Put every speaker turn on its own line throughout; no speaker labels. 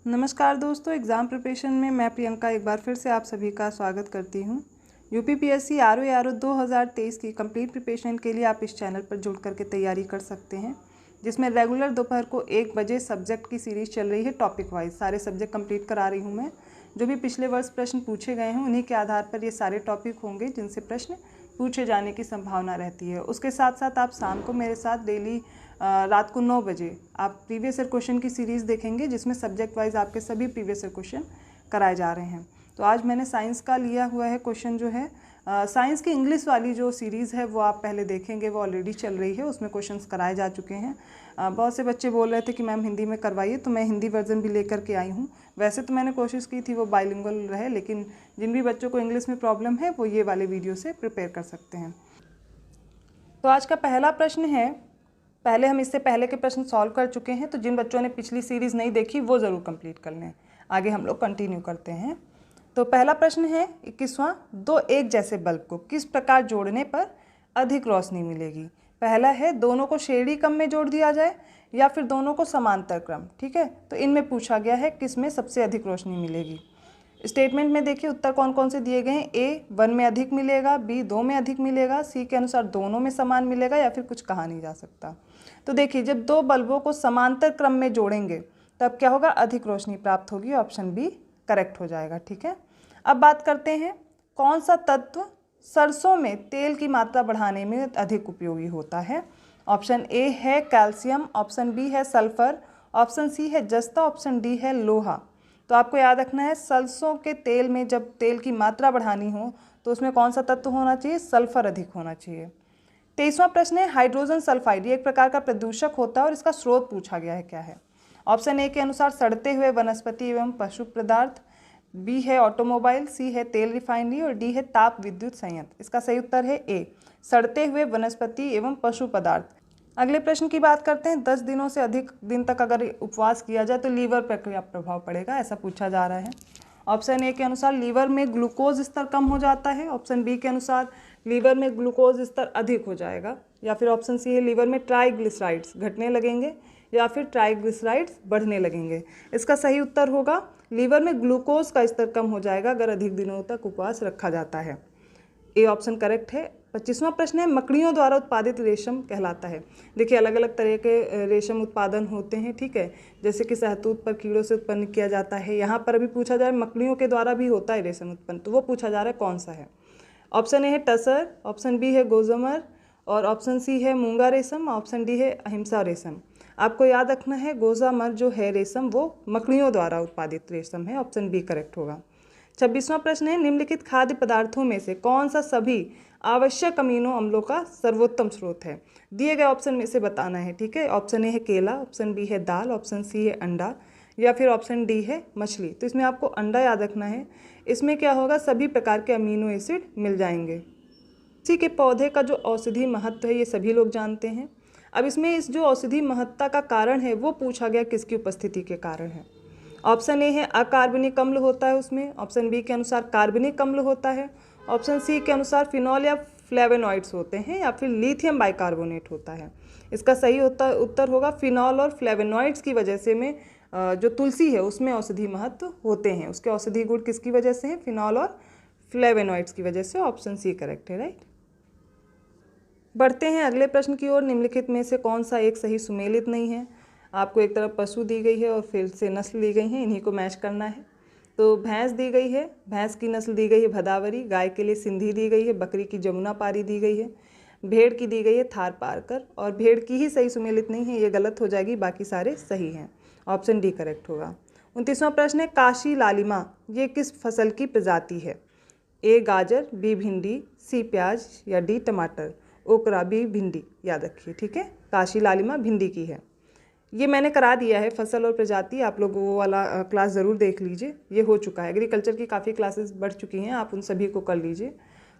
नमस्कार दोस्तों, exam preparation में मैं प्रियंका एक बार फिर से आप सभी का स्वागत करती हूँ। यूपीपीएससी आरओ 2023 की कंप्लीट प्रिपरेशन के लिए आप इस चैनल पर जुड़ करके तैयारी कर सकते हैं, जिसमें रेगुलर दोपहर को 1 बजे सब्जेक्ट की सीरीज़ चल रही है। टॉपिक वाइज सारे सब्जेक्ट कंप्लीट करा रही हूँ मैं। जो भी पिछले वर्ष प्रश्न पूछे गए हैं उन्हीं के आधार पर ये सारे टॉपिक होंगे जिनसे प्रश्न पूछे जाने की संभावना रहती है। उसके साथ साथ आप शाम को मेरे साथ डेली रात को 9 बजे आप प्रीवियस ईयर क्वेश्चन की सीरीज़ देखेंगे, जिसमें सब्जेक्ट वाइज आपके सभी प्रीवियस ईयर क्वेश्चन कराए जा रहे हैं। तो आज मैंने साइंस का लिया हुआ है क्वेश्चन जो है साइंस की इंग्लिश वाली जो सीरीज़ है वो आप पहले देखेंगे, वो ऑलरेडी चल रही है, उसमें क्वेश्चंस कराए जा चुके हैं। बहुत से बच्चे बोल रहे थे कि मैम हिंदी में करवाइए, तो मैं हिंदी वर्जन भी लेकर के आई हूँ। वैसे तो मैंने कोशिश की थी वो बाइलिंगुअल रहे, लेकिन जिन भी बच्चों को इंग्लिश में प्रॉब्लम है वो ये वाले वीडियो से प्रिपेयर कर सकते हैं। तो आज का पहला प्रश्न है, पहले हम इससे पहले के प्रश्न सॉल्व कर चुके हैं, तो जिन बच्चों ने पिछली सीरीज़ नहीं देखी वो ज़रूर कंप्लीट कर लें। आगे हम लोग कंटिन्यू करते हैं। तो पहला प्रश्न है 21वां, दो एक जैसे बल्ब को किस प्रकार जोड़ने पर अधिक रोशनी मिलेगी। पहला है दोनों को श्रेणी क्रम में जोड़ दिया जाए या फिर दोनों को समांतर क्रम। ठीक है, तो इनमें पूछा गया है किस में सबसे अधिक रोशनी मिलेगी। स्टेटमेंट में देखिए उत्तर कौन कौन से दिए गए हैं। ए 1 में अधिक मिलेगा, बी 2 में अधिक मिलेगा, सी के अनुसार दोनों में समान मिलेगा, या फिर कुछ कहा नहीं जा सकता। तो देखिए जब दो बल्बों को समांतर क्रम में जोड़ेंगे तब क्या होगा, अधिक रोशनी प्राप्त होगी। ऑप्शन बी करेक्ट हो जाएगा। ठीक है, अब बात करते हैं कौन सा तत्व सरसों में तेल की मात्रा बढ़ाने में अधिक उपयोगी होता है। ऑप्शन ए है कैल्शियम, ऑप्शन बी है सल्फर, ऑप्शन सी है जस्ता, ऑप्शन डी है लोहा। तो आपको याद रखना है सरसों के तेल में जब तेल की मात्रा बढ़ानी हो तो उसमें कौन सा तत्व होना चाहिए, सल्फर अधिक होना चाहिए। 23वां प्रश्न है हाइड्रोजन सल्फाइड ये एक प्रकार का प्रदूषक होता है और इसका स्रोत पूछा गया है क्या है। ऑप्शन ए के अनुसार सड़ते हुए वनस्पति एवं पशु पदार्थ, बी है ऑटोमोबाइल, सी है तेल रिफाइनरी और डी है ताप विद्युत संयंत्र। इसका सही उत्तर है ए सड़ते हुए वनस्पति एवं पशु पदार्थ। अगले प्रश्न की बात करते हैं 10 दिनों से अधिक दिन तक अगर उपवास किया जाए तो लीवर पर क्या प्रभाव पड़ेगा, ऐसा पूछा जा रहा है। ऑप्शन ए के अनुसार लीवर में ग्लूकोज स्तर कम हो जाता है, ऑप्शन बी के अनुसार लीवर में ग्लूकोज स्तर अधिक हो जाएगा, या फिर ऑप्शन सी है लीवर में ट्राइग्लिसराइड्स घटने लगेंगे या फिर ट्राइग्लिसराइड्स बढ़ने लगेंगे। इसका सही उत्तर होगा लीवर में ग्लूकोज का स्तर कम हो जाएगा अगर अधिक दिनों तक उपवास रखा जाता है। ए ऑप्शन करेक्ट है। 25वां प्रश्न है मकड़ियों द्वारा उत्पादित रेशम कहलाता है। देखिए अलग अलग तरह के रेशम उत्पादन होते हैं, ठीक है, जैसे कि शहतूत पर कीड़ों से उत्पन्न किया जाता है। यहाँ पर अभी पूछा जा रहा है मकड़ियों के द्वारा भी होता है रेशम उत्पन्न, तो वो पूछा जा रहा है कौन सा है। ऑप्शन ए है टसर, ऑप्शन बी है गोजमर और ऑप्शन सी है मूंगा रेशम, ऑप्शन डी है अहिंसा रेशम। आपको याद रखना है गोजामर जो है रेशम वो मकड़ियों द्वारा उत्पादित रेशम है। ऑप्शन बी करेक्ट होगा। 26वां प्रश्न है निम्नलिखित खाद्य पदार्थों में से कौन सा सभी आवश्यक अमीनो अम्लों का सर्वोत्तम स्रोत है। दिए गए ऑप्शन में से बताना है। ठीक है, ऑप्शन ए है केला, ऑप्शन बी है दाल, ऑप्शन सी है अंडा या फिर ऑप्शन डी है मछली। तो इसमें आपको अंडा याद रखना है। इसमें क्या होगा, सभी प्रकार के अमीनो एसिड मिल जाएंगे। इसी के पौधे का जो औषधि महत्व है ये सभी लोग जानते हैं। अब इसमें इस जो औषधि महत्ता का कारण है वो पूछा गया किसकी उपस्थिति के कारण है। ऑप्शन ए है अकार्बनिक अम्ल होता है उसमें, ऑप्शन बी के अनुसार कार्बनिक अम्ल होता है, ऑप्शन सी के अनुसार फिनॉल या फ्लेवेनॉइड्स होते हैं, या फिर लिथियम बाइकार्बोनेट होता है। इसका सही उत्तर होगा फिनॉल और फ्लेवेनॉइड्स की वजह से में जो तुलसी है उसमें औषधि महत्व होते हैं। उसके औषधि गुण किसकी वजह से हैं, फिनॉल और फ्लेवेनॉइड्स की वजह से। ऑप्शन सी करेक्ट है, राइट। बढ़ते हैं अगले प्रश्न की ओर। निम्नलिखित में से कौन सा एक सही सुमेलित नहीं है। आपको एक तरफ पशु दी गई है और फिर से नस्ल दी गई है, इन्हीं को मैच करना है। तो भैंस दी गई है, भैंस की नस्ल दी गई है भदावरी, गाय के लिए सिंधी दी गई है, बकरी की जमुना पारी दी गई है, भेड़ की दी गई है थार पारकर, और भेड़ की ही सही सुमेलित नहीं है, ये गलत हो जाएगी, बाकी सारे सही हैं। ऑप्शन डी करेक्ट होगा। 29वां प्रश्न है काशी लालिमा ये किस फसल की प्रजाति है। ए गाजर, बी भिंडी, सी प्याज या डी टमाटर। ओकरा, बी भिंडी याद रखिए। ठीक है, काशी लालिमा भिंडी की है। ये मैंने करा दिया है फसल और प्रजाति, आप लोग वो वाला क्लास ज़रूर देख लीजिए, ये हो चुका है। एग्रीकल्चर की काफ़ी क्लासेस बढ़ चुकी हैं, आप उन सभी को कर लीजिए।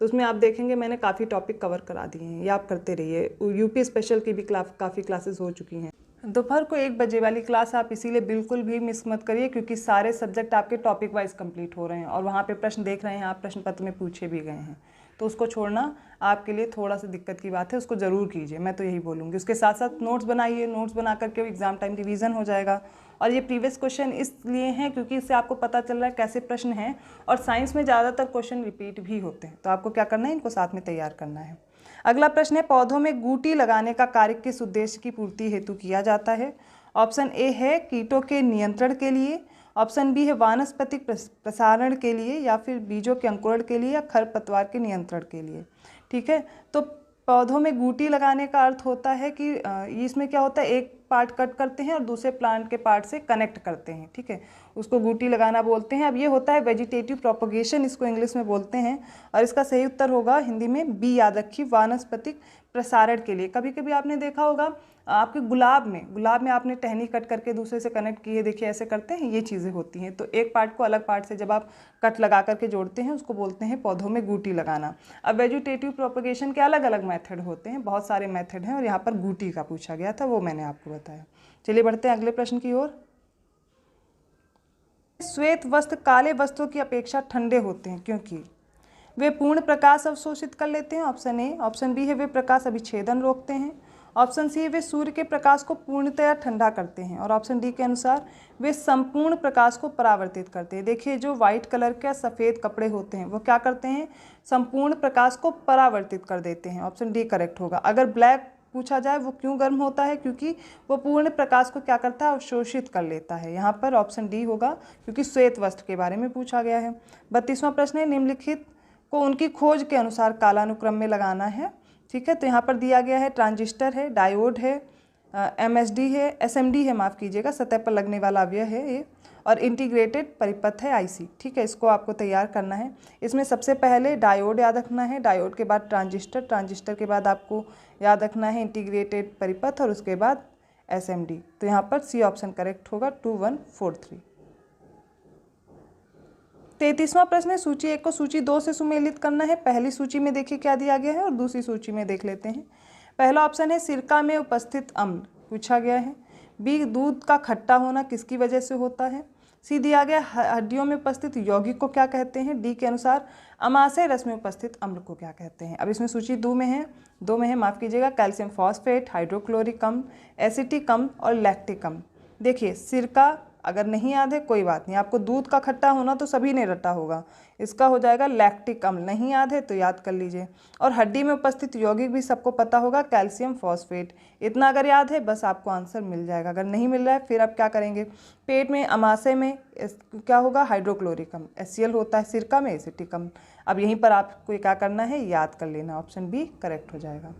तो उसमें आप देखेंगे मैंने काफ़ी टॉपिक कवर करा दिए हैं, ये आप करते रहिए। यूपी स्पेशल की भी काफ़ी क्लासेस हो चुकी हैं। दोपहर को 1 बजे वाली क्लास आप इसीलिए बिल्कुल भी मिस मत करिए, क्योंकि सारे सब्जेक्ट आपके टॉपिक वाइज कंप्लीट हो रहे हैं और वहाँ पे प्रश्न देख रहे हैं आप, प्रश्न पत्र में पूछे भी गए हैं। तो उसको छोड़ना आपके लिए थोड़ा सा दिक्कत की बात है, उसको ज़रूर कीजिए, मैं तो यही बोलूँगी। उसके साथ साथ नोट्स बनाइए, नोट्स बना करके एग्ज़ाम टाइम रिवीजन हो जाएगा और ये प्रीवियस क्वेश्चन इसलिए हैं क्योंकि इससे आपको पता चल रहा है कैसे प्रश्न हैं, और साइंस में ज़्यादातर क्वेश्चन रिपीट भी होते हैं, तो आपको क्या करना है, इनको साथ में तैयार करना है। अगला प्रश्न है, पौधों में गूटी लगाने का कार्य किस उद्देश्य की पूर्ति हेतु किया जाता है? ऑप्शन ए है कीटों के नियंत्रण के लिए, ऑप्शन बी है वानस्पतिक प्रसारण के लिए, या फिर बीजों के अंकुरण के लिए, या खरपतवार के नियंत्रण के लिए। ठीक है, तो पौधों में गूटी लगाने का अर्थ होता है कि इसमें क्या होता है, एक पार्ट कट करते हैं और दूसरे प्लांट के पार्ट से कनेक्ट करते हैं। ठीक है, उसको गूटी लगाना बोलते हैं। अब ये होता है वेजिटेटिव प्रोपगेशन, इसको इंग्लिश में बोलते हैं, और इसका सही उत्तर होगा हिंदी में बी, याद रखिए, वानस्पतिक प्रसारण के लिए। कभी कभी आपने देखा होगा आपके गुलाब में आपने टहनी कट करके दूसरे से कनेक्ट की है, देखिए ऐसे करते हैं, ये चीज़ें होती हैं। तो एक पार्ट को अलग पार्ट से जब आप कट लगा करके जोड़ते हैं उसको बोलते हैं पौधों में गूटी लगाना। अब वेजिटेटिव प्रोपगेशन के अलग अलग मेथड होते हैं, बहुत सारे मेथड हैं, और यहाँ पर गूटी का पूछा गया था, वो मैंने आपको बताया। चलिए बढ़ते हैं अगले प्रश्न की ओर। श्वेत वस्त्र काले वस्त्रों की अपेक्षा ठंडे होते हैं क्योंकि वे पूर्ण प्रकाश अवशोषित कर लेते हैं, ऑप्शन ए। ऑप्शन बी है वे प्रकाश अभिच्छेदन रोकते हैं, ऑप्शन सी है वे सूर्य के प्रकाश को पूर्णतया ठंडा करते हैं, और ऑप्शन डी के अनुसार वे संपूर्ण प्रकाश को परावर्तित करते हैं। देखिए जो वाइट कलर के सफ़ेद कपड़े होते हैं वो क्या करते हैं, संपूर्ण प्रकाश को परावर्तित कर देते हैं। ऑप्शन डी करेक्ट होगा। अगर ब्लैक पूछा जाए वो क्यों गर्म होता है, क्योंकि वो पूर्ण प्रकाश को क्या करता है, अवशोषित कर लेता है। यहाँ पर ऑप्शन डी होगा क्योंकि श्वेत वस्त्र के बारे में पूछा गया है। 32वां प्रश्न है, निम्नलिखित को उनकी खोज के अनुसार कालानुक्रम में लगाना है। ठीक है, तो यहाँ पर दिया गया है ट्रांजिस्टर है, डायोड है, एमएसडी है, एसएमडी है, माफ़ कीजिएगा, सतह पर लगने वाला अवयव है ये, और इंटीग्रेटेड परिपथ है आईसी। ठीक है, इसको आपको तैयार करना है। इसमें सबसे पहले डायोड याद रखना है, डायोड के बाद ट्रांजिस्टर, ट्रांजिस्टर के बाद आपको याद रखना है इंटीग्रेटेड परिपथ, और उसके बाद एसएमडी। तो यहाँ पर सी ऑप्शन करेक्ट होगा, 2143। 33वां प्रश्न है, सूची 1 को सूची 2 से सुमेलित करना है। पहली सूची में देखिए क्या दिया गया है और दूसरी सूची में देख लेते हैं। पहला ऑप्शन है सिरका में उपस्थित अम्ल पूछा गया है। बी, दूध का खट्टा होना किसकी वजह से होता है। सी दिया गया हड्डियों में उपस्थित यौगिक को क्या कहते हैं। डी के अनुसार अमाशय रस में उपस्थित अम्ल को क्या कहते हैं। अब इसमें सूची 2 में है, माफ़ कीजिएगा, कैल्शियम फॉस्फेट, हाइड्रोक्लोरिक अम्ल, एसिटिक अम्ल और लैक्टिक अम्ल। देखिए सिरका अगर नहीं याद है कोई बात नहीं, आपको दूध का खट्टा होना तो सभी ने रटा होगा, इसका हो जाएगा लैक्टिक अम्ल। नहीं याद है तो याद कर लीजिए। और हड्डी में उपस्थित यौगिक भी सबको पता होगा, कैल्शियम फॉस्फेट। इतना अगर याद है बस आपको आंसर मिल जाएगा। अगर नहीं मिल रहा है फिर आप क्या करेंगे, पेट में अमाशय में क्या होगा, हाइड्रोक्लोरिक अम्ल। HCl होता है सिरका में, एसिटिक अम्ल। अब यहीं पर आपको क्या करना है, याद कर लेना। ऑप्शन बी करेक्ट हो जाएगा।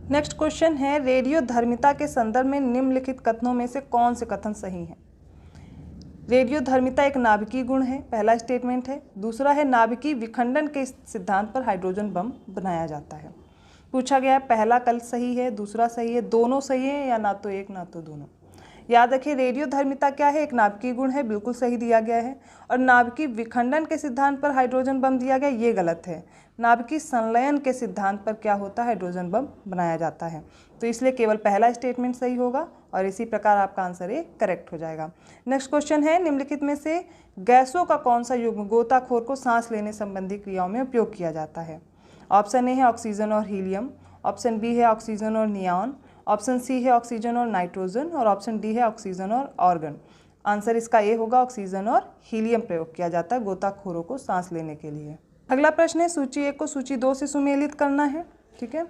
नेक्स्ट क्वेश्चन है, रेडियोधर्मिता के संदर्भ में निम्नलिखित कथनों में से कौन से कथन सही हैं। रेडियोधर्मिता एक नाभिकीय गुण है, पहला स्टेटमेंट है। दूसरा है नाभिकीय विखंडन के सिद्धांत पर हाइड्रोजन बम बनाया जाता है। पूछा गया है पहला कल सही है, दूसरा सही है, दोनों सही है, या ना तो एक ना तो दोनों। याद रखिए रेडियोधर्मिता क्या है, एक नाभिकीय गुण है, बिल्कुल सही दिया गया है। और नाभिकीय विखंडन के सिद्धांत पर हाइड्रोजन बम दिया गया, ये गलत है। नाभिकीय संलयन के सिद्धांत पर क्या होता है, हाइड्रोजन बम बनाया जाता है। तो इसलिए केवल पहला स्टेटमेंट सही होगा, और इसी प्रकार आपका आंसर ए करेक्ट हो जाएगा। नेक्स्ट क्वेश्चन है, निम्नलिखित में से गैसों का कौन सा युग्म गोताखोर को सांस लेने संबंधी क्रियाओं में उपयोग किया जाता है। ऑप्शन ए है ऑक्सीजन और हीलियम, ऑप्शन बी है ऑक्सीजन और नियॉन, ऑप्शन सी है ऑक्सीजन और नाइट्रोजन, और ऑप्शन डी है ऑक्सीजन और ऑर्गन। आंसर इसका ए होगा, ऑक्सीजन और हीलियम प्रयोग किया जाता है गोताखोरों को सांस लेने के लिए। अगला प्रश्न है, सूची 1 को सूची 2 से सुमेलित करना है। ठीक है,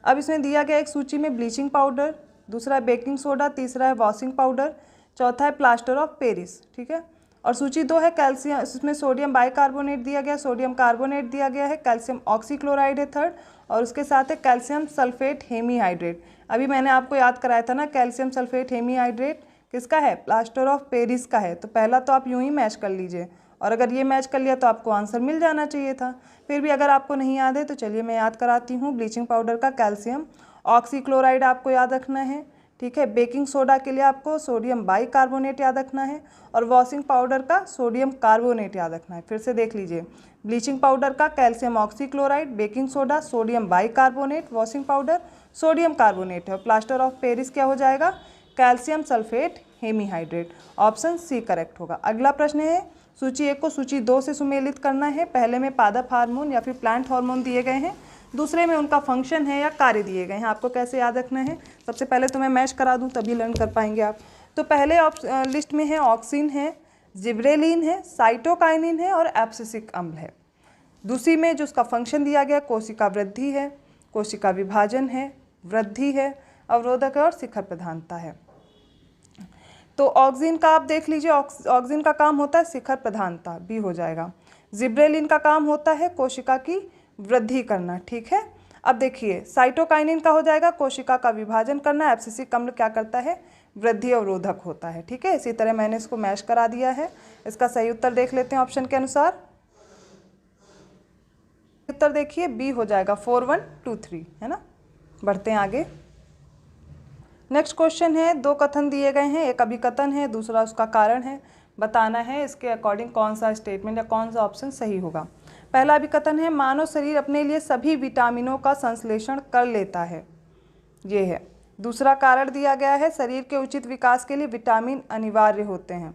अब इसमें दिया गया एक सूची में ब्लीचिंग पाउडर, दूसरा है बेकिंग सोडा, तीसरा है वॉशिंग पाउडर, चौथा है प्लास्टर ऑफ पेरिस। ठीक है, और सूची 2 है कैल्शियम, इसमें सोडियम बाइकार्बोनेट दिया गया, सोडियम कार्बोनेट दिया गया है, कैल्शियम ऑक्सीक्लोराइड है थर्ड, और उसके साथ है कैल्शियम सल्फेट हेमीहाइड्रेट। अभी मैंने आपको याद कराया था ना, कैल्शियम सल्फेट हेमीहाइड्रेट किसका है, प्लास्टर ऑफ पेरिस का है। तो पहला तो आप यूं ही मैच कर लीजिए, और अगर ये मैच कर लिया तो आपको आंसर मिल जाना चाहिए था। फिर भी अगर आपको नहीं याद है तो चलिए मैं याद कराती हूँ। ब्लीचिंग पाउडर का कैल्शियम ऑक्सीक्लोराइड आपको याद रखना है। ठीक है, बेकिंग सोडा के लिए आपको सोडियम बाइकार्बोनेट याद रखना है, और वॉशिंग पाउडर का सोडियम कार्बोनेट याद रखना है। फिर से देख लीजिए, ब्लीचिंग पाउडर का calcium oxychloride, baking soda sodium bicarbonate, washing powder sodium carbonate है, और प्लास्टर ऑफ पेरिस क्या हो जाएगा, calcium sulphate hemihydrate. Option C correct होगा। अगला प्रश्न है, सूची 1 को सूची 2 से सुमेलित करना है। पहले में पादप हार्मोन या फिर प्लांट हार्मोन दिए गए हैं, दूसरे में उनका फंक्शन है या कार्य दिए गए हैं। आपको कैसे याद रखना है, सबसे पहले तो मैं मैच करा दूं तभी लर्न कर पाएंगे आप। तो पहले लिस्ट में है ऑक्सिन है, जिब्रेलिन है, साइटोकाइनिन है और एब्सिसिक अम्ल है। दूसरी में जो उसका फंक्शन दिया गया कोशिका वृद्धि है, कोशिका विभाजन है, वृद्धि है, अवरोधक है और शिखर प्रधानता है। तो ऑक्सिन का आप देख लीजिए, ऑक्सिन का काम होता है शिखर प्रधानता, बी हो जाएगा। जिब्रेलिन का काम होता है कोशिका की वृद्धि करना, ठीक है। अब देखिए साइटोकाइनिन का हो जाएगा कोशिका का विभाजन करना, एब्सिसिक अम्ल क्या करता है, वृद्धि अवरोधक होता है, ठीक है। इसी तरह मैंने इसको मैश करा दिया है। इसका सही उत्तर देख लेते हैं ऑप्शन के अनुसार। उत्तर देखिए बी हो जाएगा 4123, है ना। बढ़ते हैं आगे। नेक्स्ट क्वेश्चन है, दो कथन दिए गए हैं, एक अभिकथन है, दूसरा उसका कारण है। बताना है इसके अकॉर्डिंग कौन सा स्टेटमेंट या कौन सा ऑप्शन सही होगा। पहला अभिकथन है, मानव शरीर अपने लिए सभी विटामिनों का संश्लेषण कर लेता है, ये है। दूसरा कारण दिया गया है, शरीर के उचित विकास के लिए विटामिन अनिवार्य होते हैं।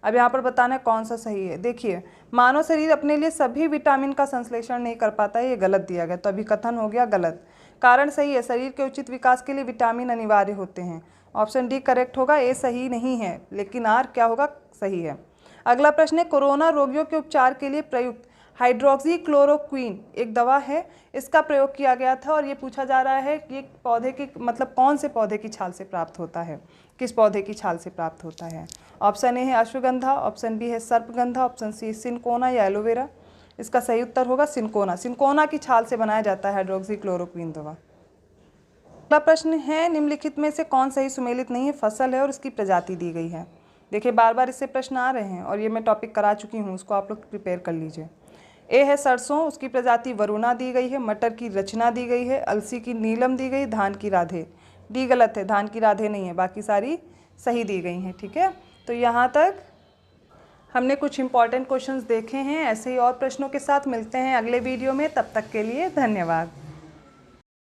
अब यहाँ पर बताना है कौन सा सही है। देखिए मानव शरीर अपने लिए सभी विटामिन का संश्लेषण नहीं कर पाता है, ये गलत दिया गया, तो अभिकथन हो गया गलत। कारण सही है, शरीर के उचित विकास के लिए विटामिन अनिवार्य होते हैं, ऑप्शन डी करेक्ट होगा। ए सही नहीं है, लेकिन आर क्या होगा, सही है। अगला प्रश्न है, कोरोना रोगियों के उपचार के लिए प्रयुक्त हाइड्रोक्सीक्लोरोक्वीन एक दवा है, इसका प्रयोग किया गया था और ये पूछा जा रहा है कि पौधे की मतलब कौन से पौधे की छाल से प्राप्त होता है, किस पौधे की छाल से प्राप्त होता है। ऑप्शन ए है अश्वगंधा, ऑप्शन बी है सर्पगंधा, ऑप्शन सी सिनकोना या एलोवेरा। इसका सही उत्तर होगा सिनकोना। सिनकोना की छाल से बनाया जाता है हाइड्रोक्सीक्लोरोक्वीन दवा। अगला प्रश्न है, निम्नलिखित में से कौन सही सुमेलित नहीं है, फसल है और इसकी प्रजाति दी गई है। देखिए बार बार इससे प्रश्न आ रहे हैं और ये मैं टॉपिक करा चुकी हूँ, उसको आप लोग प्रिपेयर कर लीजिए। ए है सरसों, उसकी प्रजाति वरुणा दी गई है, मटर की रचना दी गई है, अलसी की नीलम दी गई, धान की राधे। डी गलत है, धान की राधे नहीं है, बाकी सारी सही दी गई हैं, ठीक है। तो यहाँ तक हमने कुछ इंपॉर्टेंट क्वेश्चंस देखे हैं। ऐसे ही और प्रश्नों के साथ मिलते हैं अगले वीडियो में, तब तक के लिए धन्यवाद।